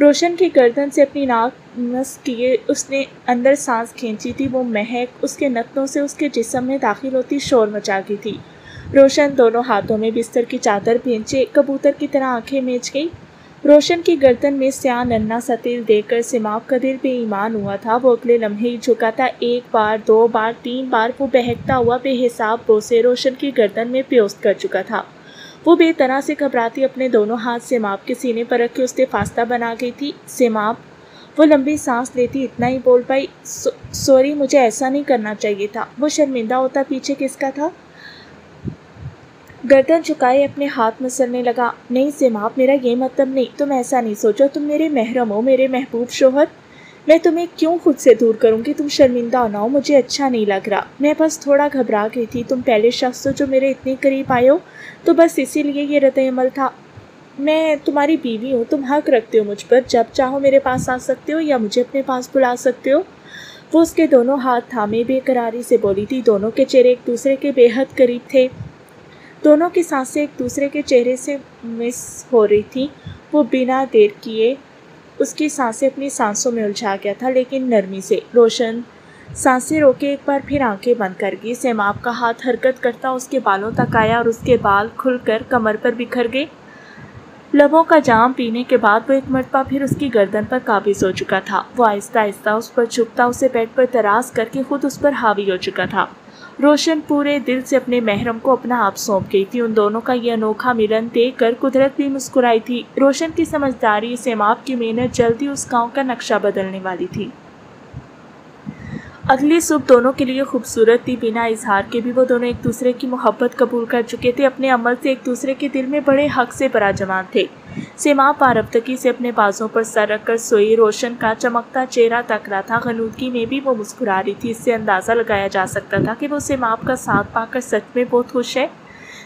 روشن کی گردن سے اپنی ناک نس کیے اس نے اندر سانس کھینچی تھی، وہ مہک اس کے نتنوں سے اس کے جسم میں داخل ہوتی شور مچا گئی تھی۔ روشن دونوں ہاتھوں میں بستر کی چادر بھینچے کبوتر کی طرح آنکھیں میچ گئی۔ روشن کی گردن میں سیاہ ننھا سا تل دیکھ کر سیماب کا دل بے ایمان ہوا تھا۔ وہ اگلے لمحے ہی جھکا تھا، 1 بار 2 بار 3 بار وہ بہکتا ہوا بے حساب بوسے روشن کی گردن میں پیوست کر چکا تھا۔ وہ بے طرح سے گھبراتی اپنے دونوں ہاتھ سیماب کے سینے پر رکھ کے اس سے فاصلہ بنا گئی تھی۔ سیماب، وہ لمبی سانس لیتی اتنا ہی بول پائی، سوری، مجھے ایسا نہیں کرنا چاہیے تھا۔ وہ شرمندہ ہوتا پیچھے کس کا تھا؟ گردن جھکائے اپنے ہاتھ مسلنے لگا۔ نہیں سیماب، میرا یہ مطلب نہیں، تم ایسا نہیں سوچو، تم میرے محرم ہو، میرے محبوب شوہر۔ میں تمہیں کیوں خود سے دور کروں گی؟ تم شرمندہ نہ ہو، مجھے اچھا نہیں لگ رہا۔ میں بس تھوڑا گھبرا گئی تھی، تم پہلے شخص ہو جو میرے اتنے قریب آئے ہو، تو بس اسی لیے یہ رد عمل تھا۔ میں تمہاری بیوی ہوں، تم حق رکھتے ہو مجھ پر، جب چاہو میرے پاس آ سکتے ہو یا مجھے اپنے پاس بلا سکتے ہو۔ وہ اس کے دونوں ہاتھ تھامے بے قراری سے بولی تھی۔ دونوں کے چہرے ایک دوسرے کے بے حد قریب تھے، دونوں کی سانسیں ایک دوسرے کے چہرے سے مس ہو رہی تھیں۔ وہ بنا دیر کیے اس کی سانسیں اپنی سانسوں میں الجھا گیا تھا، لیکن نرمی سے۔ روشن سانسیں روکے ایک بار پھر آنکھیں بند کر گئی۔ سیماب کا ہاتھ حرکت کرتا اس کے بالوں تک آیا اور اس کے بال کھل کر کمر پر بکھر گئے۔ لبوں کا جام پینے کے بعد وہ ایک مرتبہ پھر اس کی گردن پر قابض ہو چکا تھا۔ وہ آہستہ آہستہ اس پر جھکتا، اسے بیڈ پر دراز کر کے خود اس پر حاوی ہو چکا تھا۔ روشن پورے دل سے اپنے محرم کو اپنا آپ سونپ گئی تھی۔ ان دونوں کا یہ انوکھا ملن دیکھ کر قدرت بھی مسکرائی تھی۔ روشن کی سمجھداری، سیماب کی محنت جلدی اس گاؤں کا نقشہ بدلنے والی تھی۔ اگلی صبح دونوں کے لیے خوبصورت تھی۔ بنا اظہار کے بھی وہ دونوں ایک دوسرے کی محبت قبول کر چکے تھے۔ اپنے عمل سے ایک دوسرے کے دل میں بڑے حق سے براجمان تھے۔ سیماب پارفتگی سے اپنے بازوں پر سر رکھ کر سوئی، روشن کا چمکتا چہرہ تک رہا تھا۔ غنودگی میں بھی وہ مسکرا رہی تھی۔ اس سے اندازہ لگایا جا سکتا تھا کہ وہ سیماب کا ساتھ پا کر سچ میں بہت خوش ہے۔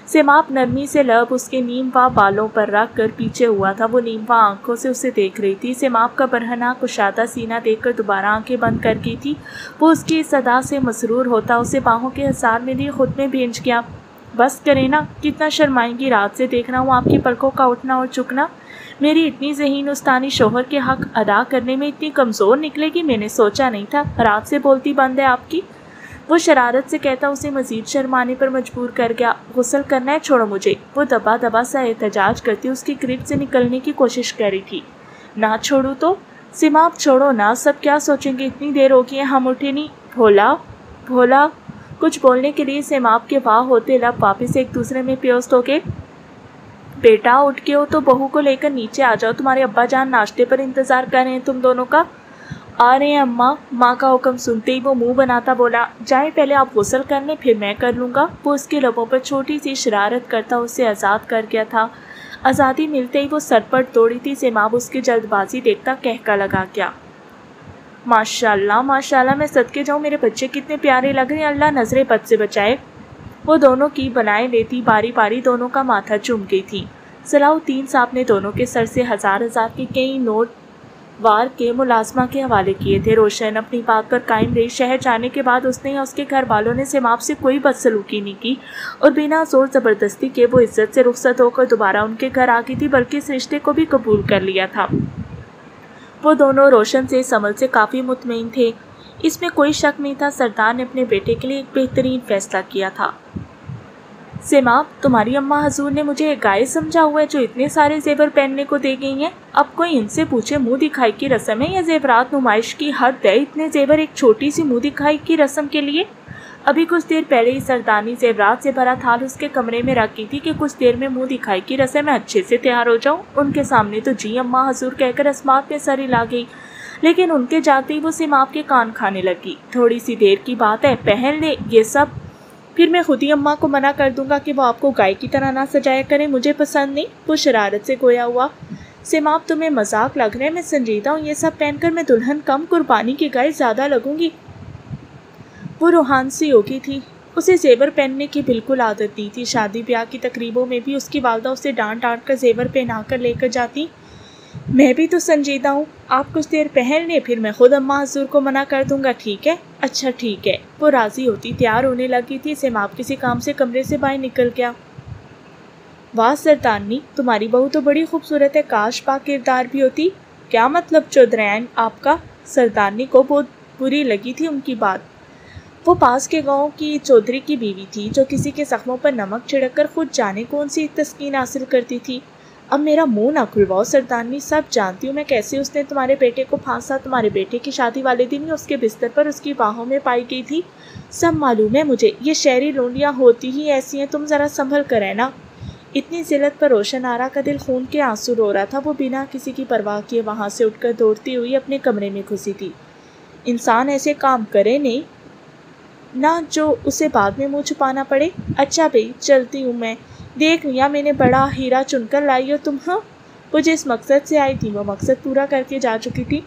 سیماب نرمی سے لب اس کے نیم واں بالوں پر رکھ کر پیچھے ہوا تھا۔ وہ نیم واں آنکھوں سے اسے دیکھ رہی تھی۔ سیماب کا برہنہ کشادہ سینہ دیکھ کر دوبارہ آنکھیں بند کر گئی تھی۔ وہ اس کی صدا سے مسرور ہوتا اسے باہوں کے حصار میں لیے خود میں بھیج گیا۔ بس کرے نا، کتنا شرمائیں گی، رات سے دیکھ رہا ہوں آپ کی پلکوں کا اٹھنا اور چکنا۔ میری اتنی ذہین استانی شوہر کے حق ادا کرنے میں اتنی کمزور نکلے گی، میں نے سوچا نہیں تھا۔ رات سے بولتی بند ہے آپ کی، وہ شرارت سے کہتا اسے مزید شرمانے پر مجبور کر گیا۔ غسل کرنا ہے، چھوڑو مجھے، وہ دبا دبا سا احتجاج کرتی اس کی گرفت سے نکلنے کی کوشش کر رہی تھی۔ نہ چھوڑو تو؟ سیماب چھوڑو نا، سب کیا سوچیں گے، اتنی دیر ہو گئی ہے، ہم اٹھے نہیں۔ بھولا کچھ بولنے کے لیے سیماب کے واہ ہوتے لب واپس ایک دوسرے میں پیوست ہو گئے۔ بیٹا اٹھ کے ہو تو بہو کو لے کر نیچے آ جاؤ، تمہارے ابا جان ناشتے پر انتظار کر رہے ہیں تم دونوں کا۔ آ رہے ہیں اماں، ماں کا حکم سنتے ہی وہ منہ بناتا بولا، جائیں پہلے آپ غسل کر لیں پھر میں کر لوں گا۔ وہ اس کے لبوں پر چھوٹی سی شرارت کرتا اسے آزاد کر گیا تھا۔ آزادی ملتے ہی وہ سرپٹ دوڑی تھی۔ سیماب اس کی جلد بازی دیکھتا کہکا لگا گیا، ماشاءاللہ ماشاءاللہ، میں صدقے جاؤں، میرے بچے کتنے پیارے لگ رہے ہیں، اللہ نظر بد سے بچائے۔ وہ دونوں کی بنائے لیتی باری باری دونوں کا ماتھا چوم گئی تھی۔ صلاح الدین صاحب نے دونوں کے سر سے ہزار کے کئی نوٹ وار کے ملازمہ کے حوالے کیے تھے۔ روشن اپنی بات پر قائم رہی۔ شہر جانے کے بعد اس نے یا اس کے گھر والوں نے سیماب سے کوئی بدسلوکی نہیں کی اور بنا زور زبردستی کے وہ عزت سے رخصت ہو کر دوبارہ ان کے گھر آ گئی تھی، بلکہ اس رشتے کو بھی قبول کر لیا تھا۔ وہ دونوں روشن سے اس عمل سے کافی مطمئن تھے، اس میں کوئی شک نہیں تھا۔ سردار نے اپنے بیٹے کے لیے ایک بہترین فیصلہ کیا تھا۔ سیماب، تمہاری اماں حضور نے مجھے ایک گائے سمجھا ہوا ہے جو اتنے سارے زیور پہننے کو دے گئی ہیں۔ اب کوئی ان سے پوچھے منہ دکھائی کی رسم ہے یا زیورات نمائش کی حد ہے؟ اتنے زیور ایک چھوٹی سی منہ دکھائی کی رسم کے لیے؟ ابھی کچھ دیر پہلے ہی سردانی زیورات سے بھرا تھال اس کے کمرے میں رکھ گئی تھی کہ کچھ دیر میں منہ دکھائی کی رسم میں اچھے سے تیار ہو جاؤں۔ ان کے سامنے تو جی اماں حضور کہہ کر اسمات میں سر ہلا گئی، لیکن ان کے جاتے ہی وہ سیماب کے کان کھانے لگی۔ تھوڑی سی دیر کی بات ہے، پہن لے یہ سب، پھر میں خود ہی اماں کو منع کر دوں گا کہ وہ آپ کو گائے کی طرح نہ سجایا کریں، مجھے پسند نہیں۔ وہ شرارت سے گویا ہوا، سیماب تمہیں مذاق لگ رہا ہے، میں سنجیدہ ہوں، یہ سب پہن کر میں دلہن کم قربانی کی گائے زیادہ لگوں گی۔ وہ روحان سی ہو گئی تھی، اسے زیور پہننے کی بالکل عادت نہیں تھی۔ شادی بیاہ کی تقریبوں میں بھی اس کی والدہ اسے ڈانٹ ڈانٹ کر زیور پہنا کر لے کر جاتی۔ میں بھی تو سنجیدہ ہوں، آپ کچھ دیر پہن لیں پھر میں خود اماں حضور کو منع کر دوں گا، ٹھیک ہے؟ اچھا ٹھیک ہے۔ وہ راضی ہوتی تیار ہونے لگی تھی۔ سیماب کسی کام سے کمرے سے باہر نکل گیا۔ واہ سردارنی، تمہاری بہو تو بڑی خوبصورت ہے، کاش پاک کردار بھی ہوتی۔ کیا مطلب چودھرین آپ کا؟ سردارنی کو بہت بری لگی تھی ان کی بات۔ وہ پاس کے گاؤں کی چودھری کی بیوی تھی جو کسی کے زخموں پر نمک چھڑک کر خود جانے کون سی تسکین حاصل کرتی تھی۔ اب میرا منہ نہ کھلواؤ سردارنی، سب جانتی ہوں میں کیسے اس نے تمہارے بیٹے کو پھانسا۔ تمہارے بیٹے کی شادی والے دن ہی اس کے بستر پر اس کی باہوں میں پائی گئی تھی۔ سب معلوم ہے مجھے، یہ شہری لونڈیاں ہوتی ہی ایسی ہیں، تم ذرا سنبھل کر رہنا۔ اتنی ذلت پر روشن آرا کا دل خون کے آنسو رو رہا تھا۔ وہ بنا کسی کی پرواہ کیے وہاں سے اٹھ کر دوڑتی ہوئی اپنے کمرے میں گھسی تھی۔ انسان ایسے کام کرے نہیں نہ جو اسے بعد میں منہ چھپانا پڑے۔ اچھا بھئی چلتی ہوں میں، دیکھ لیا میں نے بڑا ہیرا چن کر لائی ہو تم۔ ہاں، وہ جس مقصد سے آئی تھی وہ مقصد پورا کر کے جا چکی تھی۔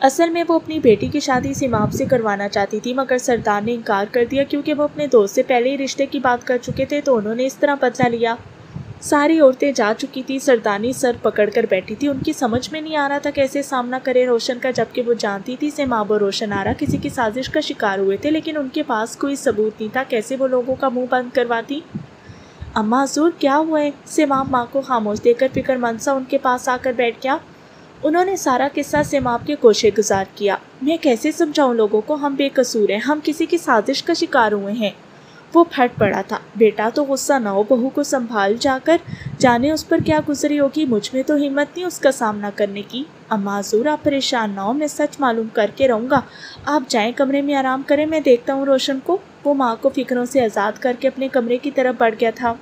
اصل میں وہ اپنی بیٹی کی شادی سیماب سے کروانا چاہتی تھی، مگر سردار نے انکار کر دیا کیونکہ وہ اپنے دوست سے پہلے ہی رشتے کی بات کر چکے تھے، تو انہوں نے اس طرح بدلہ لیا۔ ساری عورتیں جا چکی تھی، سردارنی سر پکڑ کر بیٹھی تھی۔ ان کی سمجھ میں نہیں آ رہا تھا کیسے سامنا کرے روشن کا، جبکہ وہ جانتی تھی سیماب اور روشن آرا کسی کی سازش کا شکار ہوئے تھے، لیکن ان کے پاس کوئی ثبوت نہیں تھا۔ کیسے وہ لوگوں کا منہ بند کرواتی؟ اماں حضور کیا ہوا ہے؟ سیماب ماں کو خاموش دیکھ کر فکر مند سا ان کے پاس آ کر بیٹھ گیا۔ انہوں نے سارا قصہ سیماب کے گوشے گزار کیا۔ میں کیسے سمجھاؤں لوگوں کو، ہم بے قصور ہیں، ہم کسی کی سازش کا شکار ہوئے ہیں۔ وہ پھٹ پڑا تھا۔ بیٹا تو غصہ نہ ہو، بہو کو سنبھال جا کر، جانے اس پر کیا گزری ہوگی، مجھ میں تو ہمت نہیں اس کا سامنا کرنے کی۔ اماں حضور آپ پریشان نہ ہو، میں سچ معلوم کر کے رہوں گا، آپ جائیں کمرے میں آرام کریں، میں دیکھتا ہوں روشن کو۔ وہ ماں کو فکروں سے آزاد کر کے اپنے کمرے کی طرف بڑھ گیا تھا۔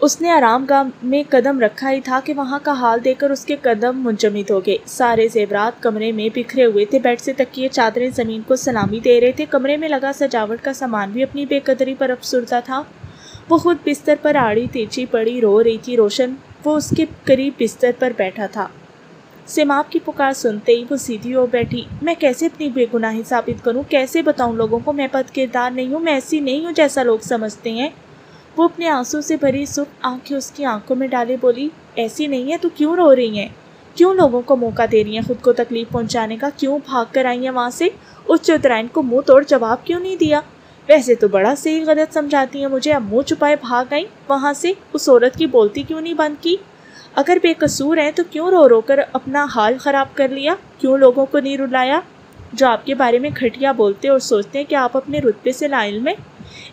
اس نے آرام گاہ میں قدم رکھا ہی تھا کہ وہاں کا حال دیکھ کر اس کے قدم منجمد ہو گئے۔ سارے زیورات کمرے میں بکھرے ہوئے تھے، بیڈ سے تکیے چادریں زمین کو سلامی دے رہے تھے، کمرے میں لگا سجاوٹ کا سامان بھی اپنی بے قدری پر افسردہ تھا۔ وہ خود بستر پر آڑی تیچی پڑی رو رہی تھی۔ روشن وہ اس کے قریب بستر پر بیٹھا تھا۔ سیماب کی پکار سنتے ہی وہ سیدھی ہو بیٹھی۔ میں کیسے اپنی بے گناہی ثابت کروں، کیسے بتاؤں لوگوں کو میں بد کردار نہیں ہوں، میں ایسی نہیں ہوں جیسا لوگ سمجھتے ہیں۔ وہ اپنے آنسو سے بھری سرخ آنکھیں اس کی آنکھوں میں ڈالے بولی، ایسی نہیں ہے تو کیوں رو رہی ہیں؟ کیوں لوگوں کو موقع دے رہی ہیں خود کو تکلیف پہنچانے کا؟ کیوں بھاگ کر آئی ہیں وہاں سے؟ اس چودھرائن کو منہ توڑ جواب کیوں نہیں دیا؟ ویسے تو بڑا صحیح غلط سمجھاتی ہیں مجھے، اب منہ چھپائے بھاگ آئیں وہاں سے؟ اس عورت کی بولتی کیوں نہیں بند کی؟ اگر بے قصور ہیں تو کیوں رو رو کر اپنا حال خراب کر لیا؟ کیوں لوگوں کو نہیں رلایا جو آپ کے بارے میں گھٹیا بولتے اور سوچتے ہیں کہ آپ اپنے رتبے سے لاعلم ہیں؟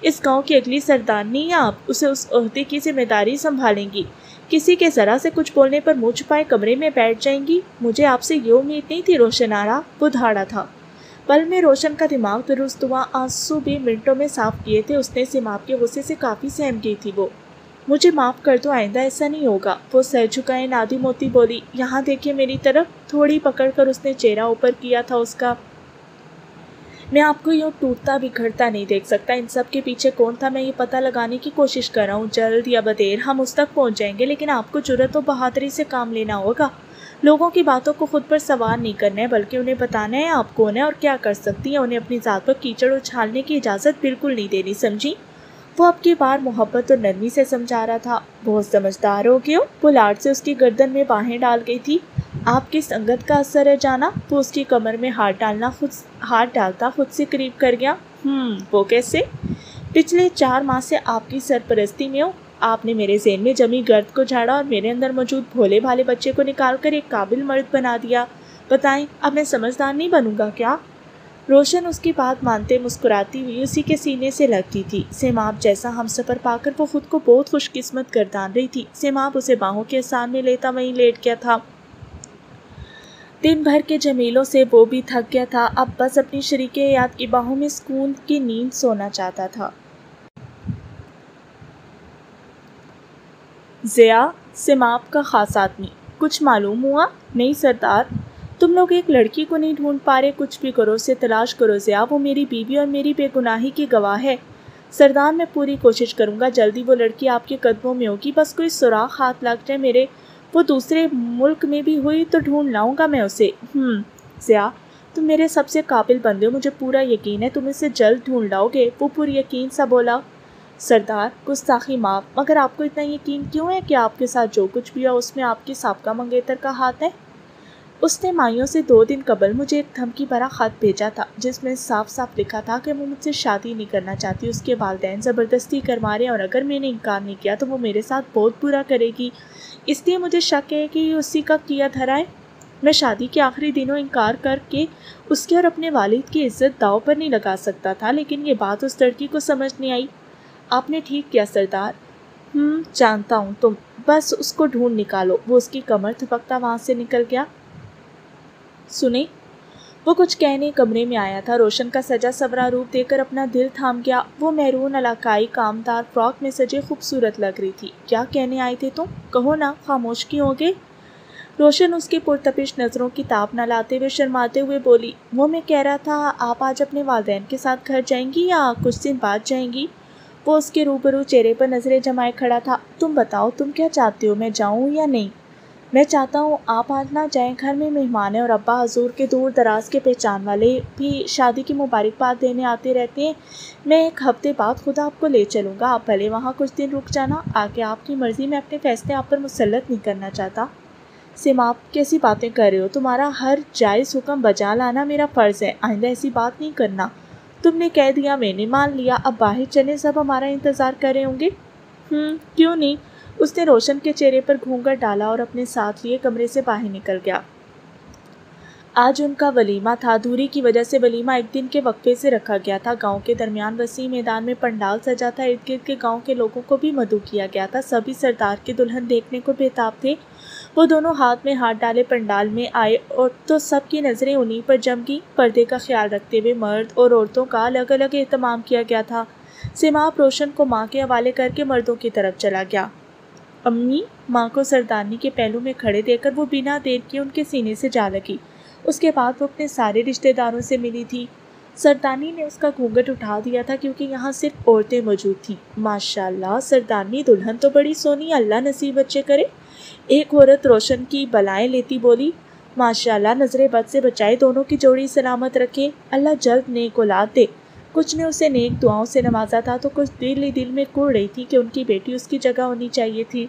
اس گاؤں کی اگلی سردارنی ہیں آپ، اسے اس عہدے کی ذمہ داری سنبھالیں گی، کسی کے ذرا سے کچھ بولنے پر منہ چھپائے کمرے میں بیٹھ جائیں گی؟ مجھے آپ سے یہ امید نہیں تھی روشن آرا۔ وہ دھاڑا تھا۔ پل میں روشن کا دماغ درست ہوا، آنسو بھی منٹوں میں صاف کیے تھے۔ اس نے سیماب کے غصے سے کافی سہم گئی تھی۔ وہ مجھے معاف کر دو، آئندہ ایسا نہیں ہوگا۔ وہ سر جھکائے نادی موتی بولی، یہاں دیکھیں میری طرف۔ تھوڑی پکڑ کر اس نے چہرہ اوپر کیا تھا اس کا۔ میں آپ کو یوں ٹوٹتا بکھرتا نہیں دیکھ سکتا۔ ان سب کے پیچھے کون تھا میں یہ پتہ لگانے کی کوشش کر رہا ہوں۔ جلد یا بدیر ہم اس تک پہنچ جائیں گے، لیکن آپ کو جرأت و بہادری سے کام لینا ہوگا۔ لوگوں کی باتوں کو خود پر سوار نہیں کرنا ہے، بلکہ انہیں بتانا ہے آپ کون ہیں اور کیا کر سکتی ہیں۔ انہیں اپنی ذات پر کیچڑ اچھالنے کی اجازت بالکل نہیں دینی، سمجھی؟ وہ اب کی بار محبت اور نرمی سے سمجھا رہا تھا۔ بہت سمجھدار ہو گئے ہو۔ وہ لاڈ سے اس کی گردن میں باہیں ڈال گئی تھی۔ آپ کی سنگت کا اثر ہے جانا۔ وہ اس کی کمر میں ہاتھ ڈالتا خود سے قریب کر گیا۔ وہ کیسے؟ پچھلے 4 ماہ سے آپ کی سرپرستی میں ہوں۔ آپ نے میرے ذہن میں جمی گرد کو جھاڑا اور میرے اندر موجود بھولے بھالے بچے کو نکال کر ایک قابل مرد بنا دیا۔ بتائیں اب میں سمجھدار نہیں بنوں گا کیا؟ روشن اس کی بات مانتے مسکراتی ہوئی اسی کے سینے سے لگتی تھی۔ سیماب جیسا ہمسفر پا کر وہ خود کو بہت خوش قسمت گردان رہی تھی۔ سیماب اسے باہوں کے آسان میں لیتا وہیں لیٹ گیا تھا۔ دن بھر کے جمیلوں سے وہ بھی تھک گیا تھا، اب بس اپنی شریک حیات کی باہوں میں سکون کی نیند سونا چاہتا تھا۔ ضیاء سیماب کا خاص آدمی، کچھ معلوم ہوا؟ نہیں سردار، تم لوگ ایک لڑکی کو نہیں ڈھونڈ پا رہے، کچھ بھی کرو اسے تلاش کرو ضیاء، وہ میری بیوی اور میری بے گناہی کی گواہ ہے۔ سردار میں پوری کوشش کروں گا، جلدی وہ لڑکی آپ کے قدموں میں ہوگی، بس کوئی سراغ ہاتھ لگ جائے میرے، وہ دوسرے ملک میں بھی ہوئی تو ڈھونڈ لاؤں گا میں اسے۔ ضیاء تم میرے سب سے قابل بندے ہو، مجھے پورا یقین ہے تم اسے جلد ڈھونڈ لاؤ گے۔ وہ پر یقین سا بولا۔ سردار گستاخی معاف، مگر آپ کو اتنا یقین کیوں ہے کہ آپ کے ساتھ جو کچھ بھی ہوا اس میں آپ کی سابقہ منگیتر کا ہاتھ ہے؟ اس نے مائیوں سے 2 دن قبل مجھے ایک دھمکی بھرا خط بھیجا تھا جس میں صاف صاف لکھا تھا کہ وہ مجھ سے شادی نہیں کرنا چاہتی، اس کے والدین زبردستی کروا رہے ہیں اور اگر میں نے انکار نہیں کیا تو وہ میرے ساتھ بہت برا کرے گی۔ اس لیے مجھے شک ہے کہ یہ اسی کا کیا دھرا ہے۔ میں شادی کے آخری دنوں انکار کر کے اس کے اور اپنے والد کی عزت داؤ پر نہیں لگا سکتا تھا، لیکن یہ بات اس لڑکی کو سمجھ نہیں آئی۔ آپ نے ٹھیک کیا سردار۔ جانتا ہوں، تم بس اس کو ڈھونڈ نکالو۔ وہ اس کی کمر تھپکتا وہاں سے نکل گیا۔ سنیں، وہ کچھ کہنے کمرے میں آیا تھا۔ روشن کا سجا سورا روپ دیکھ کر اپنا دل تھام گیا۔ وہ میرون علاقائی کامدار فراک میں سجے خوبصورت لگ رہی تھی۔ کیا کہنے آئے تھے تم؟ کہو نا، خاموش کیوں ہو گئے؟ روشن اس کی پرتپش نظروں کی تاب نہ لاتے ہوئے شرماتے ہوئے بولی، وہ میں کہہ رہا تھا آپ آج اپنے والدین کے ساتھ گھر جائیں گی یا کچھ دن بعد جائیں گی؟ وہ اس کے روبرو چہرے پر نظریں جمائے کھڑا تھا۔ تم بتاؤ، تم کیا چاہتے ہو، میں جاؤں یا نہیں؟ میں چاہتا ہوں آپ آج نہ جائیں، گھر میں مہمان ہیں اور ابا حضور کے دور دراز کے پہچان والے بھی شادی کی مبارکباد دینے آتے رہتے ہیں۔ میں ایک ہفتے بعد خود آپ کو لے چلوں گا، آپ بھلے وہاں کچھ دن رک جانا، آگے آپ کی مرضی، میں اپنے فیصلے آپ پر مسلط نہیں کرنا چاہتا۔ سیما، آپ کیسی باتیں کر رہے ہو؟ تمہارا ہر جائز حکم بجا لانا میرا فرض ہے، آئندہ ایسی بات نہیں کرنا۔ تم نے کہہ دیا، میں نے مان لیا، اب باہر چلیں، سب ہمارا انتظار کر رہے ہوں گے۔ کیوں نہیں؟ اس نے روشن کے چہرے پر گھونگھٹ ڈالا اور اپنے ساتھ لیے کمرے سے باہر نکل گیا۔ آج ان کا ولیمہ تھا۔ دوری کی وجہ سے ولیمہ ایک دن کے وقفے سے رکھا گیا تھا۔ گاؤں کے درمیان وسیع میدان میں پنڈال سجا تھا، ارد گرد کے گاؤں کے لوگوں کو بھی مدعو کیا گیا تھا۔ سبھی سردار کی دلہن دیکھنے کو بےتاب تھے۔ وہ دونوں ہاتھ میں ہاتھ ڈالے پنڈال میں آئے اور تو سب کی نظریں انہی پر جم گئیں۔ پردے کا خیال رکھتے ہوئے مرد اور عورتوں کا الگ الگ اہتمام کیا گیا تھا۔ سیماب روشن کو ماں کے حوالے کر کے مردوں کی طرف چلا گیا۔ امی، ماں کو سردارنی کے پہلو میں کھڑے دیکھ کر وہ بنا دیر کیے ان کے سینے سے جا لگی۔ اس کے بعد وہ اپنے سارے رشتہ داروں سے ملی تھی۔ سردارنی نے اس کا گھونگھٹ اٹھا دیا تھا کیونکہ یہاں صرف عورتیں موجود تھیں۔ ماشاءاللہ، سردارنی دلہن تو بڑی سونی، اللہ نصیب بچے کرے۔ ایک عورت روشن کی بلائیں لیتی بولی، ماشاءاللہ، نظر بد سے بچائے، دونوں کی جوڑی سلامت رکھے، اللہ جلد نیک اولاد دے۔ کچھ نے اسے نیک دعاؤں سے نوازا تھا تو کچھ دل ہی دل میں کڑ رہی تھی کہ ان کی بیٹی اس کی جگہ ہونی چاہیے تھی۔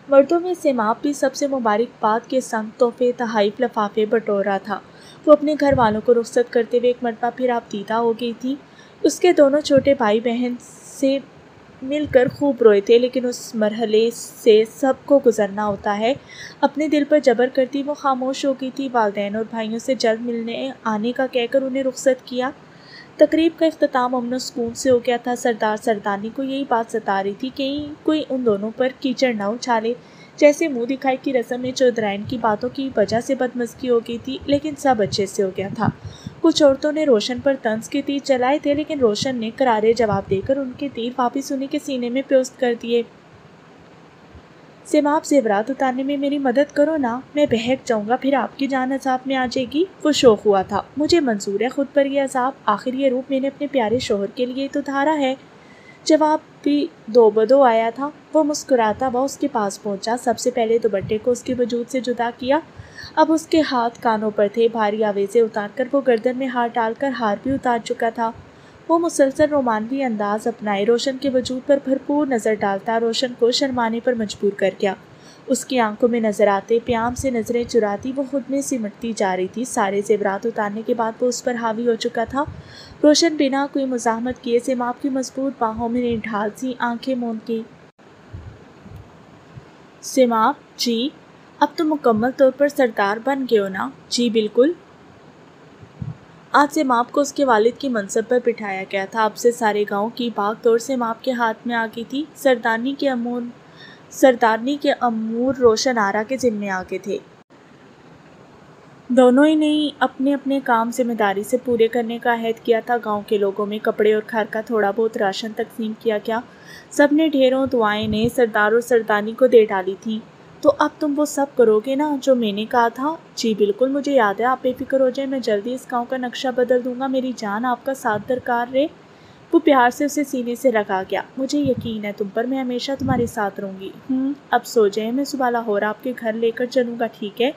مردوں میں سیماب بھی سب سے مبارکباد کے سنگ تحفے، تحائف، لفافے بٹور رہا تھا۔ وہ اپنے گھر والوں کو رخصت کرتے ہوئے ایک مرتبہ پھر آبدیدہ ہو گئی تھی۔ اس کے دونوں چھوٹے بھائی بہن سے مل کر خوب روئے تھے، لیکن اس مرحلے سے سب کو گزرنا ہوتا ہے۔ اپنے دل پر جبر کرتی وہ خاموش ہو گئی تھی۔ والدین اور بھائیوں سے جلد ملنے آنے کا کہہ کر انہیں رخصت کیا۔ تقریب کا اختتام امن و سکون سے ہو گیا تھا۔ سردار سردارنی کو یہی بات ستا رہی تھی کہ کوئی ان دونوں پر کیچڑ نہ اچھالے۔ جیسے منہ دکھائی کی رسم میں چودرائن کی باتوں کی وجہ سے بدمزگی ہو گئی تھی، لیکن سب اچھے سے ہو گیا تھا۔ کچھ عورتوں نے روشن پر طنز کے تیر چلائے تھے، لیکن روشن نے کرارے جواب دے کر ان کے تیر واپس انہیں کے سینے میں پیوست کر دیے۔ سیماب، زیورات اتارنے میں میری مدد کرو نا، میں بہک جاؤں گا، پھر آپ کی جان عذاب میں آ جائے گی۔ وہ شوق ہوا تھا، مجھے منظور ہے خود پر یہ عذاب، آخر یہ روپ میں نے اپنے پیارے شوہر کے لیے تو دھارا ہے۔ جواب بھی دو بدو آیا تھا۔ وہ مسکراتا وہ اس کے پاس پہنچا، سب سے پہلے دوپٹے کو اس کے وجود سے جدا کیا۔ اب اس کے ہاتھ کانوں پر تھے، بھاری آویزیں اتار کر وہ گردن میں ہاتھ ڈال کر ہار بھی اتار چکا تھا۔ وہ مسلسل رومانوی انداز اپنائے، روشن کے وجود پر بھرپور نظر ڈالتا، روشن کو شرمانے پر مجبور کر گیا۔ اس کی آنکھوں میں نظر آتے پیام سے نظریں چراتی وہ خود میں سمٹتی جا رہی تھی۔ سارے زیورات اتارنے کے بعد وہ اس پر حاوی ہو چکا تھا۔ روشن بنا کوئی مزاحمت کیے سیماب کی مضبوط باہوں میں نڈھال سی آنکھیں موند گئی۔ سیماب، جی، اب تو مکمل طور پر سردار بن گئے ہو نا؟ جی بالکل۔ آج سیماب کو اس کے والد کی منصب پر بٹھایا گیا تھا۔ اب سے سارے گاؤں کی بھاگ دوڑ سیماب کے ہاتھ میں آ گئی تھی۔ سردارنی کے امور روشن آرا کے ذمے آ گئے تھے۔ دونوں ہی نے اپنے اپنے کام ذمہ داری سے پورے کرنے کا عہد کیا تھا۔ گاؤں کے لوگوں میں کپڑے اور گھر کا تھوڑا بہت راشن تقسیم کیا گیا۔ سب نے ڈھیروں دعائیں نے سردار اور سردارنی کو دے ڈالی تھی۔ تو اب تم وہ سب کرو گے نا جو میں نے کہا تھا؟ جی بالکل، مجھے یاد ہے، آپ بے فکر ہو جائیں، میں جلدی اس گاؤں کا نقشہ بدل دوں گا، میری جان آپ کا ساتھ درکار رہے۔ وہ پیار سے اسے سینے سے لگا گیا۔ مجھے یقین ہے تم پر، میں ہمیشہ تمہارے ساتھ رہوں گی۔ اب سو جائیں، میں صبح لاہور آپ کے گھر لے کر چلوں گا، ٹھیک ہے؟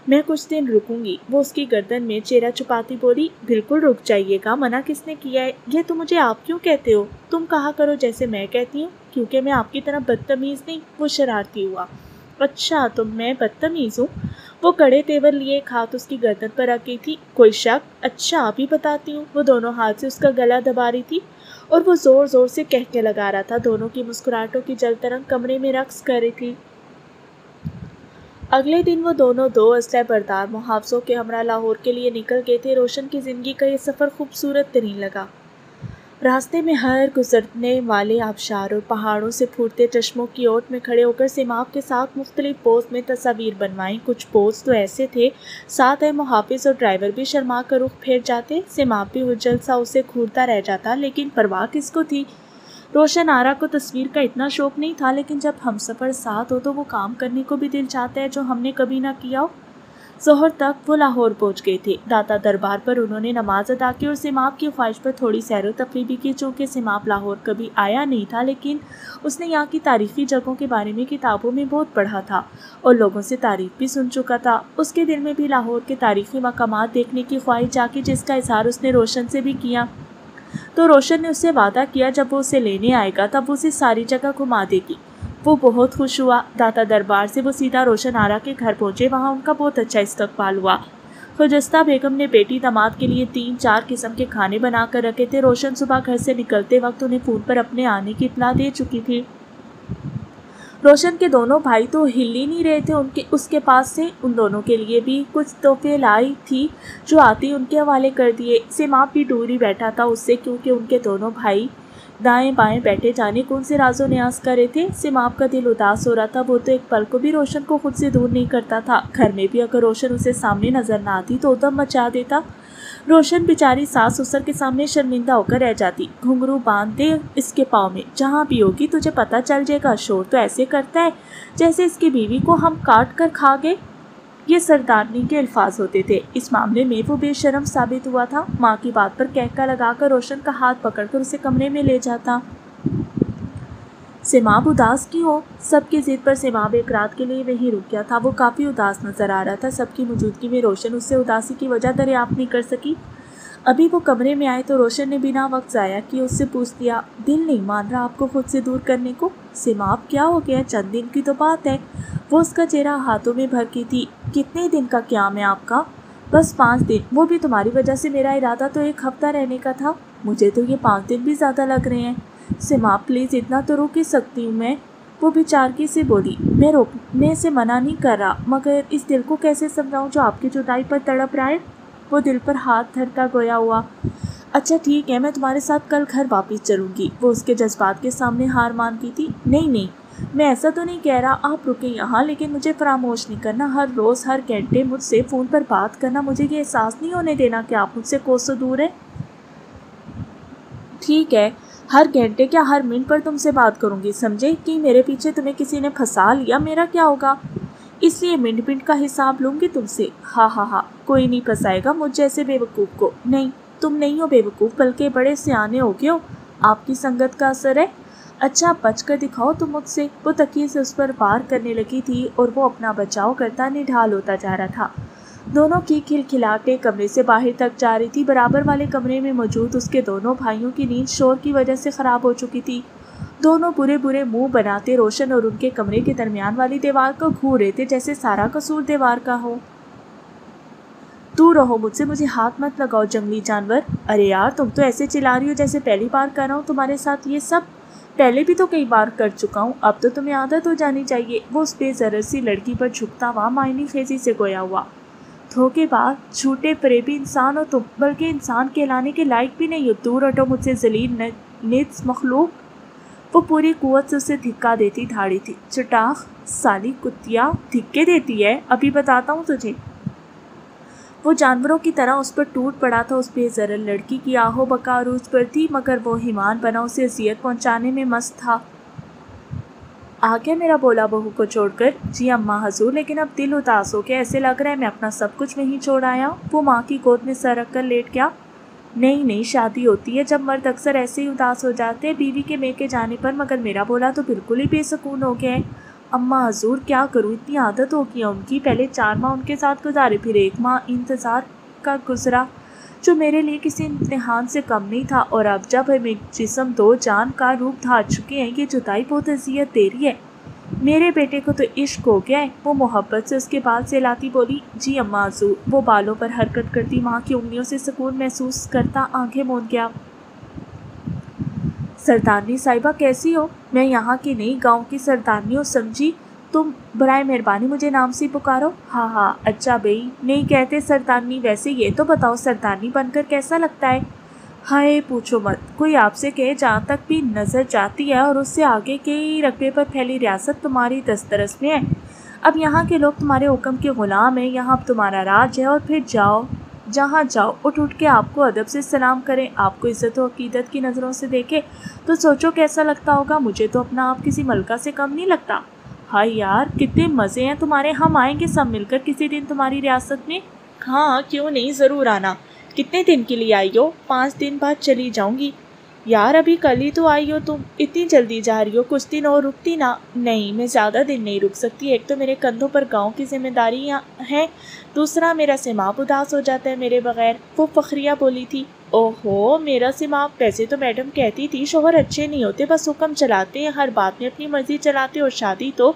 میں کچھ دن رکوں گی۔ وہ اس کی گردن میں چہرہ چھپاتی بولی، بالکل رک جائیے گا، منع کس نے کیا ہے؟ یہ تم مجھے آپ کیوں کہتے ہو؟ تم کہا کرو جیسے میں کہتی ہوں، کیونکہ میں آپ کی طرح بدتمیز نہیں۔ وہ شرارتی ہوا۔ اچھا، تو میں بدتمیز ہوں؟ وہ کڑے تیور لیے ایک ہاتھ اس کی گردن پر رکھ گئی تھی۔ کوئی شک؟ اچھا، ابھی بتاتی ہوں۔ وہ دونوں ہاتھ سے اس کا گلا دبا رہی تھی۔ اور وہ زور زور سے کہہ کے لگا رہا تھا۔ دونوں کی مسکراہٹوں کی جل ترنگ کمرے میں رقص کر رہی تھی۔ اگلے دن وہ دونوں 2 اسلحہ بردار محافظوں کے ہمراہ لاہور کے لیے نکل گئے تھے۔ روشن کی زندگی کا یہ سفر خوبصورت ترین لگا۔ راستے میں ہر گزرنے والے آبشار اور پہاڑوں سے پھوٹتے چشموں کی اوٹ میں کھڑے ہو کر سیماب کے ساتھ مختلف پوز میں تصاویر بنوائیں۔ کچھ پوز تو ایسے تھے ساتھ ہے محافظ اور ڈرائیور بھی شرما کر رخ پھیر جاتے۔ سیماب بھی حجل سا اسے گھورتا رہ جاتا، لیکن پرواہ کس کو تھی؟ روشن آرا کو تصویر کا اتنا شوق نہیں تھا، لیکن جب ہم سفر ساتھ ہو تو وہ کام کرنے کو بھی دل چاہتا ہے جو ہم نے کبھی نہ کیا ہو۔ ظہر تک وہ لاہور پہنچ گئے تھے۔ داتا دربار پر انہوں نے نماز ادا کی اور سیماب کی خواہش پر تھوڑی سیر و تفریح بھی کی۔ چونکہ سیماب لاہور کبھی آیا نہیں تھا، لیکن اس نے یہاں کی تاریخی جگہوں کے بارے میں کتابوں میں بہت پڑھا تھا اور لوگوں سے تعریف بھی سن چکا تھا۔ اس کے دل میں بھی لاہور کے تاریخی مقامات دیکھنے کی خواہش جاگی، جس کا اظہار اس نے روشن سے بھی کیا۔ تو روشن نے اس سے وعدہ کیا جب وہ اسے لینے آئے گا تب وہ اسے ساری جگہ گھما دے گی۔ وہ بہت خوش ہوا۔ داتا دربار سے وہ سیدھا روشن آرا کے گھر پہنچے۔ وہاں ان کا بہت اچھا استقبال ہوا۔ خجستہ بیگم نے بیٹی داماد کے لیے 3-4 قسم کے کھانے بنا کر رکھے تھے۔ روشن صبح گھر سے نکلتے وقت انہیں فون پر اپنے آنے کی اطلاع دے چکی تھی۔ روشن کے دونوں بھائی تو ہل ہی نہیں رہے تھے اس کے پاس سے۔ ان دونوں کے لیے بھی کچھ تحفے لائی تھی جو آتی ان کے حوالے کر دیے۔ سیماب بھی دور ہی بیٹھا تھا اس سے، کیونکہ ان کے دونوں بھائی دائیں بائیں بیٹھے جانے کون سے راز و نیاز کر رہے تھے۔ سیماب کا دل اداس ہو رہا تھا۔ وہ تو ایک پل کو بھی روشن کو خود سے دور نہیں کرتا تھا۔ گھر میں بھی اگر روشن اسے سامنے نظر نہ آتی تو ادھم مچا دیتا۔ روشن بیچاری ساس سسر کے سامنے شرمندہ ہو کر رہ جاتی۔ گھنگرو باندھ دے اس کے پاؤں میں، جہاں بھی ہوگی تجھے پتہ چل جائے گا۔ شور تو ایسے کرتا ہے جیسے اس کی بیوی کو ہم کاٹ کر کھا گئے۔ یہ سردارنی کے الفاظ ہوتے تھے۔ اس معاملے میں وہ بے شرم ثابت ہوا تھا۔ ماں کی بات پر کہکا لگا کر روشن کا ہاتھ پکڑ کر اسے کمرے میں لے جاتا۔ سیماب اداس کیوں ہو؟ سب کی ضد پر سیماب ایک رات کے لیے وہیں رک گیا تھا۔ وہ کافی اداس نظر آ رہا تھا۔ سب کی موجودگی میں روشن اس سے اداسی کی وجہ دریافت نہیں کر سکی۔ ابھی وہ کمرے میں آئے تو روشن نے بنا وقت ضائع کیے اس سے پوچھ دیا، دل نہیں مان رہا آپ کو خود سے دور کرنے کو؟ سیماب کیا ہو گیا؟ چند دن کی تو بات ہے۔ وہ اس کا چہرہ ہاتھوں میں بھر کی تھی۔ کتنے دن کا قیام ہے آپ کا؟ بس 5 دن، وہ بھی تمہاری وجہ سے۔ میرا ارادہ تو 1 ہفتہ رہنے کا تھا۔ مجھے تو یہ 5 دن بھی زیادہ لگ رہے ہیں۔ سیماب پلیز اتنا تو روک ہی سکتی ہوں میں۔ وہ بیچارگی سے بولی، میں روکنے سے منع نہیں کر رہا، مگر اس دل کو کیسے سمجھاؤں جو آپ کی جدائی پر تڑپ رہا ہے؟ وہ دل پر ہاتھ دھرتا گویا ہوا۔ اچھا ٹھیک ہے، میں تمہارے ساتھ کل گھر واپس چلوں گی۔ وہ اس کے جذبات کے سامنے ہار مانتی تھی۔ نہیں، میں ایسا تو نہیں کہہ رہا، آپ رکیں یہاں، لیکن مجھے فراموش نہیں کرنا۔ ہر روز ہر گھنٹے مجھ سے فون پر بات کرنا۔ مجھے یہ احساس نہیں ہونے دینا کہ آپ مجھ سے کوسوں دور ہیں۔ ٹھیک ہے، ہر گھنٹے کیا ہر منٹ پر تم سے بات کروں گی، سمجھے؟ کہ میرے پیچھے تمہیں کسی نے پھنسا لیا، میرا کیا ہوگا؟ اس لیے منٹ منٹ کا حساب لوں گی تم سے۔ ہاں، کوئی نہیں پھنسائے گا مجھ جیسے بے وقوف کو۔ نہیں، تم نہیں ہو بے وقوف، بلکہ بڑے سیانے ہو گئے ہو۔ آپ کی سنگت کا اثر ہے۔ اچھا بچ کر دکھاؤ تم مجھ سے۔ وہ تکیے سے اس پر وار کرنے لگی تھی اور وہ اپنا بچاؤ کرتا نڈھال ہوتا جا رہا تھا۔ دونوں کی کھلکھلاہٹیں کمرے سے باہر تک جا رہی تھی۔ برابر والے کمرے میں موجود اس کے دونوں بھائیوں کی نیند شور کی وجہ سے خراب ہو چکی تھی۔ دونوں برے منہ بناتے روشن اور ان کے کمرے کے درمیان والی دیوار کو گھور رہے تھے، جیسے سارا قصور دیوار کا ہو۔ دور رہو مجھ سے، مجھے ہاتھ مت لگاؤ جنگلی جانور۔ ارے یار، تم تو ایسے چلا رہی ہو جیسے پہلی بار کر رہا ہوں تمہارے ساتھ یہ سب۔ پہلے بھی تو کئی بار کر چکا ہوں، اب تو تمہیں عادت ہو جانی چاہیے۔ وہ اس بے ضرر سی لڑکی پر جھکتا ہوا معنی خیزی سے گویا ہوا۔ دھوکے باز، جھوٹے فریبی انسان ہو تم، بلکہ انسان کہلانے کے لائق بھی نہیں ہو۔ دور ہٹو مجھ سے ذلیل نجس مخلوق۔ وہ پوری قوت سے اسے دھکا دیتی دھاڑی تھی۔ چٹاخ سالی کتیا، دھکے دیتی ہے، ابھی بتاتا ہوں تجھے۔ وہ جانوروں کی طرح اس پر ٹوٹ پڑا تھا۔ اس بے ضرر لڑکی کی آہو بکا عروج پر تھی، مگر وہ حیوان بنا اسے اذیت پہنچانے میں مست تھا۔ آ گیا میرا بولا بہو کو چھوڑ کر؟ جی اماں حضور، لیکن اب دل اداس ہو کے ایسے لگ رہا ہے میں اپنا سب کچھ وہیں چھوڑ آیا ہوں۔ وہ ماں کی گود میں سر رکھ کر لیٹ گیا۔ نہیں، شادی ہوتی ہے جب مرد اکثر ایسے ہی اداس ہو جاتے ہیں بیوی کے میکے جانے پر، مگر میرا بولا تو بالکل ہی بے سکون ہو گیا ہے۔ اماں حضور کیا کروں، اتنی عادت ہو گئی ان کی۔ پہلے 4 ماہ ان کے ساتھ گزارے، پھر 1 ماہ انتظار کا گزرا، جو میرے لیے کسی امتحان سے کم نہیں تھا، اور اب جب ہم ایک جسم 2 جان کا روپ دھار چکے ہیں، یہ جدائی بہت اذیت دے رہی ہے۔ میرے بیٹے کو تو عشق ہو گیا ہے۔ وہ محبت سے اس کے بال سہلاتی بولی، جی اماں حضور۔ وہ بالوں پر حرکت کرتی ماں کی انگلیوں سے سکون محسوس کرتا آنکھیں موند گیا۔ سردارنی صاحبہ کیسی ہو؟ میں یہاں کی نہیں گاؤں کی سردارنی ہوں سمجھی، تم برائے مہربانی مجھے نام سے پکارو۔ ہاں اچھا بھائی نہیں کہتے سردارنی، ویسے یہ تو بتاؤ سردارنی بن کر کیسا لگتا ہے؟ ہائے پوچھو مت، کوئی آپ سے کہے جہاں تک بھی نظر جاتی ہے اور اس سے آگے کے رقبے پر پھیلی ریاست تمہاری دسترس میں ہے۔ اب یہاں کے لوگ تمہارے حکم کے غلام ہیں، یہاں اب تمہارا راج ہے، اور پھر جاؤ جہاں جاؤ اٹھ کے آپ کو ادب سے سلام کریں، آپ کو عزت و عقیدت کی نظروں سے دیکھے تو سوچو کیسا لگتا ہوگا۔ مجھے تو اپنا آپ کسی ملکہ سے کم نہیں لگتا۔ ہائے یار کتنے مزے ہیں تمہارے، ہم آئیں گے سب مل کر کسی دن تمہاری ریاست میں۔ ہاں کیوں نہیں، ضرور آنا۔ کتنے دن کے لیے آئی ہو؟ 5 دن بعد چلی جاؤں گی۔ یار ابھی کل ہی تو آئی ہو تم، اتنی جلدی جا رہی ہو؟ کچھ دن اور رکتی نا؟ نہیں میں زیادہ دن نہیں رک سکتی، ایک تو میرے کندھوں پر گاؤں کی ذمہ داریاں ہیں، دوسرا میرا سماپ اداس ہو جاتا ہے میرے بغیر۔ وہ فخریہ بولی تھی۔ اوہو میرا سماپ، ویسے تو میڈم کہتی تھی شوہر اچھے نہیں ہوتے، بس حکم چلاتے ہیں، ہر بات میں اپنی مرضی چلاتے، اور شادی تو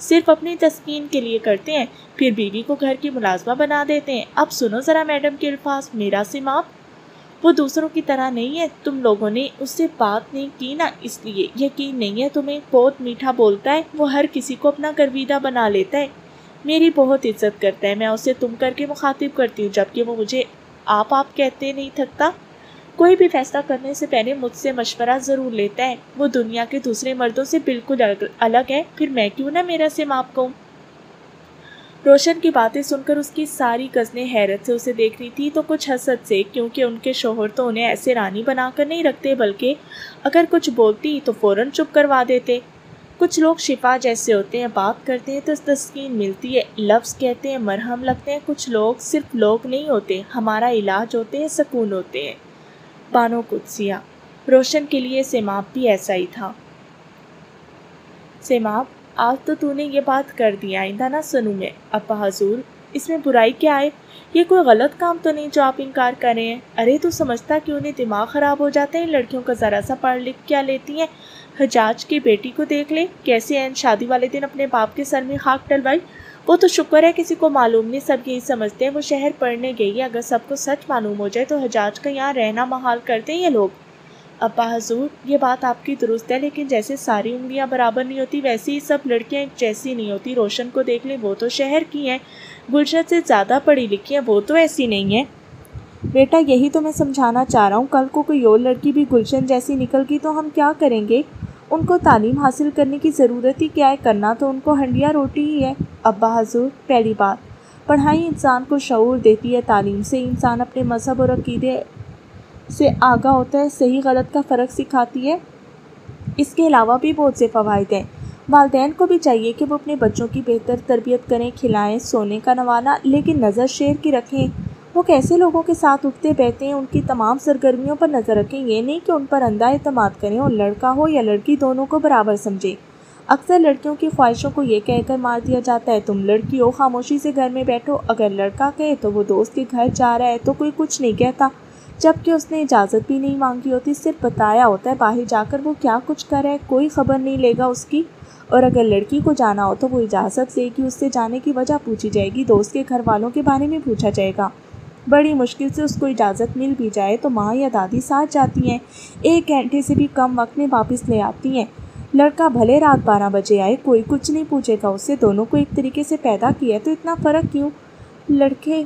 صرف اپنی تسکین کے لیے کرتے ہیں، پھر بیوی کو گھر کی ملازمہ بنا دیتے ہیں۔ اب سنو ذرا میڈم کے الفاظ، میرا سماپ وہ دوسروں کی طرح نہیں ہے، تم لوگوں نے اس سے بات نہیں کی نا، اس لیے یقین نہیں ہے تمہیں، بہت میٹھا بولتا ہے، وہ ہر کسی کو اپنا گرویدہ بنا لیتا ہے، میری بہت عزت کرتا ہے، میں اسے تم کر کے مخاطب کرتی ہوں، جبکہ وہ مجھے آپ کہتے نہیں تھکتا، کوئی بھی فیصلہ کرنے سے پہلے مجھ سے مشورہ ضرور لیتا ہے، وہ دنیا کے دوسرے مردوں سے بالکل الگ ہے، پھر میں کیوں نہ میرا سماپ کہوں۔ روشن کی باتیں سن کر اس کی ساری غزلیں حیرت سے اسے دیکھ رہی تھی، تو کچھ حسد سے، کیونکہ ان کے شوہر تو انہیں ایسے رانی بنا کر نہیں رکھتے، بلکہ اگر کچھ بولتی تو فوراً چپ کروا دیتے۔ کچھ لوگ شفا جیسے ہوتے ہیں، بات کرتے ہیں تو تسکین ملتی ہے، لفظ کہتے ہیں مرہم لگتے ہیں، کچھ لوگ صرف لوگ نہیں ہوتے، ہمارا علاج ہوتے ہیں، سکون ہوتے ہیں۔ بانو قدسیہ۔ روشن کے لیے سماپ بھی ایسا ہی تھا۔ سماپ آج تو نے یہ بات کر دی، آئندہ نہ سنوں میں۔ ابا حضور اس میں برائی کیا ہے؟ یہ کوئی غلط کام تو نہیں جو آپ انکار کر رہے ہیں؟ ارے تو سمجھتا کہ انہیں دماغ خراب ہو جاتے ہیں، لڑکیوں کا ذرا سا پڑھ لکھ کیا لیتی ہیں؟ حجاج کی بیٹی کو دیکھ لے، کیسے این شادی والے دن اپنے باپ کے سر میں خاک ڈلوائی، وہ تو شکر ہے کسی کو معلوم نہیں، سب یہی سمجھتے ہیں وہ شہر پڑھنے گئی ہے، اگر سب کو سچ معلوم ہو جائے تو حجاج کا یہاں رہنا محال کرتے ہیں یہ لوگ۔ ابا حضور یہ بات آپ کی درست ہے، لیکن جیسے ساری انگلیاں برابر نہیں ہوتی ویسے ہی سب لڑکیاں ایک جیسی نہیں ہوتی، روشن کو دیکھ لیں، وہ تو شہر کی ہیں، گلشن سے زیادہ پڑھی لکھی ہیں، وہ تو ایسی نہیں ہے۔ بیٹا یہی تو میں سمجھانا چاہ رہا ہوں، کل کو کوئی اور لڑکی بھی گلشن جیسی نکل گئی تو ہم کیا کریں گے؟ ان کو تعلیم حاصل کرنے کی ضرورت ہی کیا ہے، کرنا تو ان کو ہنڈیا روٹی ہی ہے۔ ابا حضور پہلی بات پڑھائی انسان کو شعور دیتی ہے، تعلیم سے انسان اپنے مذہب اور عقیدے سے آگاہ ہوتا ہے، صحیح غلط کا فرق سکھاتی ہے، اس کے علاوہ بھی بہت سے فوائد ہیں۔ والدین کو بھی چاہیے کہ وہ اپنے بچوں کی بہتر تربیت کریں، کھلائیں، سونے کا نوالا، لیکن نظر شیر کی رکھیں، وہ کیسے لوگوں کے ساتھ اٹھتے بیٹھتے ہیں، ان کی تمام سرگرمیوں پر نظر رکھیں، یہ نہیں کہ ان پر اندھا اعتماد کریں اور لڑکا ہو یا لڑکی دونوں کو برابر سمجھیں۔ اکثر لڑکیوں کی خواہشوں کو یہ کہہ کر مار دیا جاتا ہے تم لڑکی ہو خاموشی سے گھر میں بیٹھو، اگر لڑکا کہے تو وہ دوست کے گھر جا رہا ہے تو کوئی کچھ نہیں کہتا، جبکہ اس نے اجازت بھی نہیں مانگی ہوتی، صرف بتایا ہوتا ہے باہر جا کر وہ کیا کچھ کر رہا ہے، کوئی خبر نہیں لے گا اس کی، اور اگر لڑکی کو جانا ہو تو وہ اجازت لے گی، اس سے جانے کی وجہ پوچھی جائے گی، دوست کے گھر والوں کے بارے میں پوچھا جائے گا، بڑی مشکل سے اس کو اجازت مل بھی جائے تو ماں یا دادی ساتھ جاتی ہیں، 1 گھنٹے سے بھی کم وقت میں واپس لے آتی ہیں، لڑکا بھلے رات 12 بجے آئے کوئی کچھ نہیں پوچھے گا اس سے، دونوں کو ایک طریقے سے پیدا کیا ہے تو اتنا فرق کیوں؟ لڑکے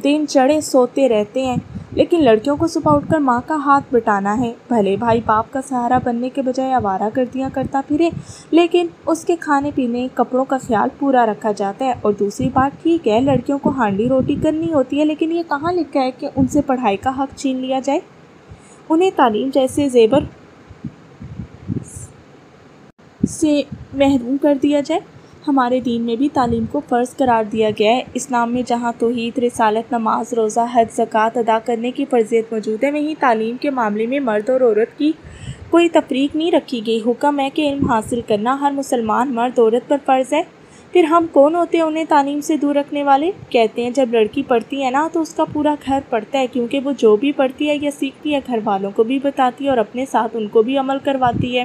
دن چڑھے سوتے رہتے ہیں، لیکن لڑکیوں کو صبح اٹھ کر ماں کا ہاتھ بٹانا ہے، بھلے بھائی باپ کا سہارا بننے کے بجائے آوارہ گردیاں کرتا پھرے، لیکن اس کے کھانے پینے کپڑوں کا خیال پورا رکھا جاتا ہے۔ اور دوسری بات ٹھیک ہے لڑکیوں کو ہانڈی روٹی کرنی ہوتی ہے، لیکن یہ کہاں لکھا ہے کہ ان سے پڑھائی کا حق چھین لیا جائے، انہیں تعلیم جیسے زیور سے محروم کر دیا جائے؟ ہمارے دین میں بھی تعلیم کو فرض قرار دیا گیا ہے، اسلام میں جہاں توحید، رسالت، نماز، روزہ، حج، زکوٰۃ ادا کرنے کی فرضیت موجود ہے، وہیں تعلیم کے معاملے میں مرد اور عورت کی کوئی تفریق نہیں رکھی گئی، حکم ہے کہ علم حاصل کرنا ہر مسلمان مرد عورت پر فرض ہے۔ پھر ہم کون ہوتے ہیں انہیں تعلیم سے دور رکھنے والے؟ کہتے ہیں جب لڑکی پڑھتی ہے نا تو اس کا پورا گھر پڑھتا ہے، کیونکہ وہ جو بھی پڑھتی ہے یا سیکھتی ہے گھر والوں کو بھی بتاتی ہے اور اپنے ساتھ ان کو بھی عمل کرواتی ہے۔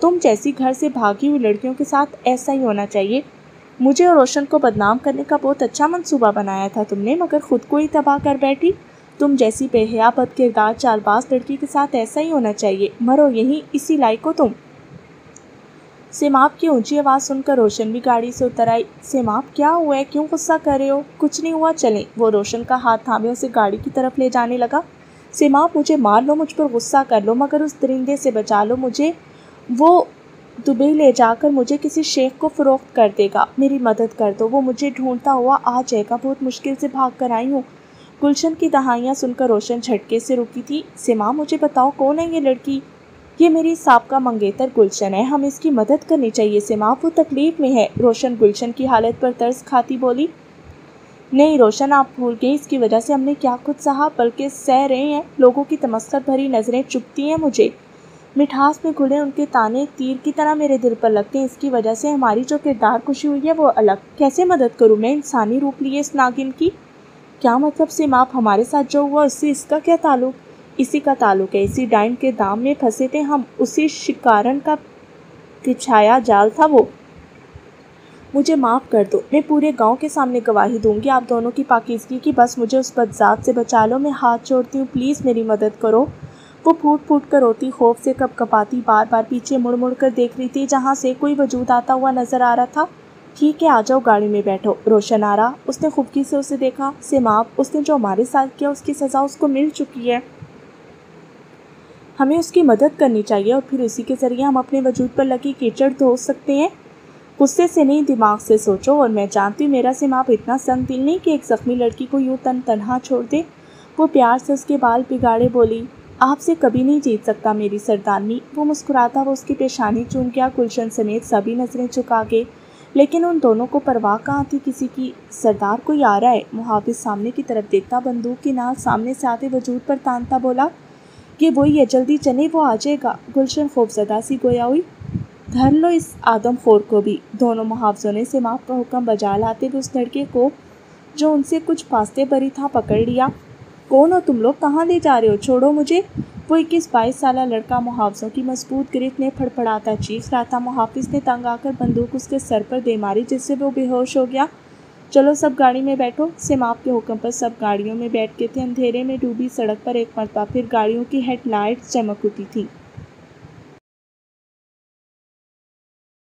تم جیسی گھر سے بھاگی ہوئی لڑکیوں کے ساتھ ایسا ہی ہونا چاہیے۔ مجھے اور روشن کو بدنام کرنے کا بہت اچھا منصوبہ بنایا تھا تم نے، مگر خود کو ہی تباہ کر بیٹھی۔ تم جیسی بے حیا بد کردار چال باز لڑکی کے ساتھ ایسا ہی ہونا چاہیے، مرو یہیں، اسی لائق ہو تم۔ سیماب کی اونچی آواز سن کر روشن بھی گاڑی سے اتر آئی۔ سیماب کیا ہوا ہے، کیوں غصہ کر رہے ہو؟ کچھ نہیں ہوا، چلیں۔ وہ روشن کا ہاتھ تھامے اسے گاڑی کی طرف لے جانے لگا۔ سیماب مجھے مار لو، مجھ پر غصہ کر لو، مگر اس درندے سے بچا لو مجھے، وہ دبئی لے جا کر مجھے کسی شیخ کو فروخت کر دے گا، میری مدد کر دو، وہ مجھے ڈھونڈتا ہوا آ جائے گا، بہت مشکل سے بھاگ کر آئی ہوں۔ گلشن کی دہائیاں سن کر روشن جھٹکے سے رکی تھی۔ سیماب مجھے بتاؤ کون ہے یہ لڑکی؟ یہ میری سابقہ منگیتر گلشن ہے، ہمیں اس کی مدد کرنی چاہیے سیماب، وہ تکلیف میں ہے۔ روشن گلشن کی حالت پر ترس کھاتی بولی۔ نہیں روشن، آپ بھول گئی اس کی وجہ سے ہم نے کیا کچھ سہا، بلکہ سہ رہے ہیں۔ لوگوں کی تمسخر بھری نظریں چبھتی ہیں مجھے، مٹھاس میں گھلے ان کے تانے تیر کی طرح میرے دل پر لگتے ہیں۔ اس کی وجہ سے ہماری جو کردار کشی ہوئی ہے وہ الگ۔ کیسے مدد کروں میں انسانی روپ لیے اس ناگن کی؟ کیا مطلب سیماب، ہمارے ساتھ جو ہوا اس سے اس کا کیا تعلق؟ اسی کا تعلق ہے، اسی ڈائن کے دام میں پھنسے تھے ہم، اسی شکارن کا بچھایا جال تھا وہ۔ مجھے معاف کر دو، میں پورے گاؤں کے سامنے گواہی دوں گی آپ دونوں کی پاکیزگی کی، بس مجھے اس بدذات سے بچا لو، میں ہاتھ جوڑتی ہوں، پلیز میری مدد کرو۔ وہ پھوٹ پھوٹ کر روتی، خوف سے کپ کپاتی، بار بار پیچھے مڑ مڑ کر دیکھ رہی تھی جہاں سے کوئی وجود آتا ہوا نظر آ رہا تھا۔ ٹھیک ہے، آ جاؤ گاڑی میں بیٹھو، روشن آ رہا۔ اس نے خفکی سے اسے دیکھا۔ سیماب، اس نے جو ہمارے ساتھ کیا اس کی سزا اس کو مل چکی ہے، ہمیں اس کی مدد کرنی چاہیے اور پھر اسی کے ذریعے ہم اپنے وجود پر لگی کیچڑ دھو سکتے ہیں۔ غصے سے نہیں، دماغ سے سوچو، اور میں جانتی ہوں میرا سیماب اتنا سنگ دل نہیں کہ ایک زخمی لڑکی کو یوں تنہا چھوڑ دے۔ وہ پیار سے اس کے بال بگاڑے بولی، آپ سے کبھی نہیں جیت سکتا میری سردارنی۔ وہ مسکراتا وہ اس کی پیشانی چوم گیا۔ گلشن سمیت سبھی نظریں چکا گئے، لیکن ان دونوں کو پرواہ کہاں تھی کسی کی۔ سردار کوئی آ رہا ہے، محافظ سامنے کی طرف دیکھتا بندوق کی نال سامنے سے آتے وجود پر تانتا بولا، یہ وہی ہے، جلدی چلیں، وہ آ جائے گا۔ گلشن خوفزدہ سی گویا ہوئی، دھر لو اس آدم خور کو بھی۔ دونوں محافظوں نے سیماب کا حکم بجا لاتے ہوئے اس لڑکے کو جو ان سے کچھ فاصلے پر ہی تھا پکڑ لیا۔ کون ہو تم لوگ، کہاں لے جا رہے ہو، چھوڑو مجھے۔ وہ 21-22 سالہ لڑکا محافظوں کی مضبوط گرفت میں پھڑپڑاتا چیخ رہا تھا۔ محافظ نے تنگ آ کر بندوق اس کے سر پر دے ماری جس سے وہ بے ہوش ہو گیا۔ چلو سب گاڑی میں بیٹھو۔ سیماب کے حکم پر سب گاڑیوں میں بیٹھ گئے تھے۔ اندھیرے میں ڈوبی سڑک پر ایک مرتبہ پھر گاڑیوں کی ہیڈ لائٹس چمک اٹھی تھیں۔